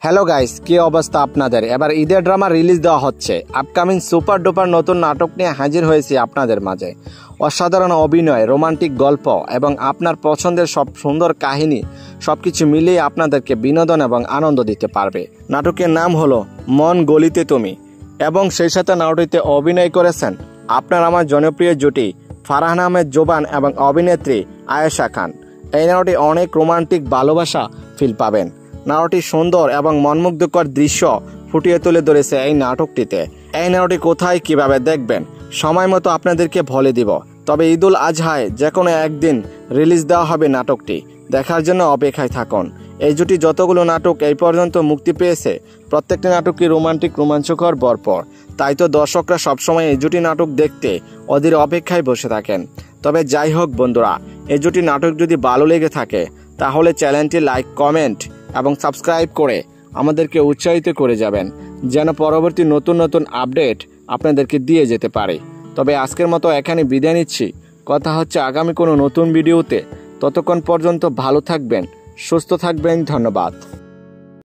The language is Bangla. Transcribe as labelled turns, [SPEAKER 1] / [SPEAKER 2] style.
[SPEAKER 1] হ্যালো গাইস, কি অবস্থা আপনাদের? এবার ঈদের ড্রামা রিলিজ দেওয়া হচ্ছে। আপকামিং সুপার ডুপার নতুন নাটক নিয়ে হাজির হয়েছি আপনাদের মাঝে। অসাধারণ অভিনয়, রোমান্টিক গল্প এবং আপনার পছন্দের সব সুন্দর কাহিনী সবকিছু মিলিয়ে আপনাদেরকে বিনোদন এবং আনন্দ দিতে পারবে। নাটকের নাম হলো মন গলিতে তুমি এবং সেই সাথে নাটকটিতে অভিনয় করেছেন আপনার আমার জনপ্রিয় জুটি ফারহান আহমেদ জোবান এবং অভিনেত্রী আয়েশা খান। এই নাটকটি অনেক রোমান্টিক ভালোবাসা ফিল পাবেন। নাটকটি সুন্দর এবং মনমুগ্ধকর দৃশ্য ফুটিয়ে তুলে ধরেছে এই নাটকটিতে। এই নাটকটি কোথায় কিভাবে দেখবেন সময় মতো আপনাদেরকে বলে দিব। তবে ঈদুল আজহায় যে কোনো একদিন রিলিজ দেওয়া হবে নাটকটি, দেখার জন্য অপেক্ষায় থাকুন। এই জুটি যতগুলো নাটক এই পর্যন্ত মুক্তি পেয়েছে প্রত্যেকটি নাটকই রোমান্টিক রোমাঞ্চকর ভরপুর। তাই তো দর্শকরা সবসময় এই জুটি নাটক দেখতে অধীর অপেক্ষায় বসে থাকেন। তবে যাই হোক বন্ধুরা, এই জুটি নাটক যদি ভালো লেগে থাকে তাহলে চ্যানেলটি লাইক, কমেন্ট এবং সাবস্ক্রাইব করে আমাদেরকে উৎসাহিত করে যাবেন, যেন পরবর্তী নতুন নতুন আপডেট আপনাদেরকে দিয়ে যেতে পারে। তবে আজকের মতো এখানে বিদায় নিচ্ছি। কথা হচ্ছে আগামী কোনো নতুন ভিডিওতে। ততক্ষণ পর্যন্ত ভালো থাকবেন, সুস্থ থাকবেন। ধন্যবাদ।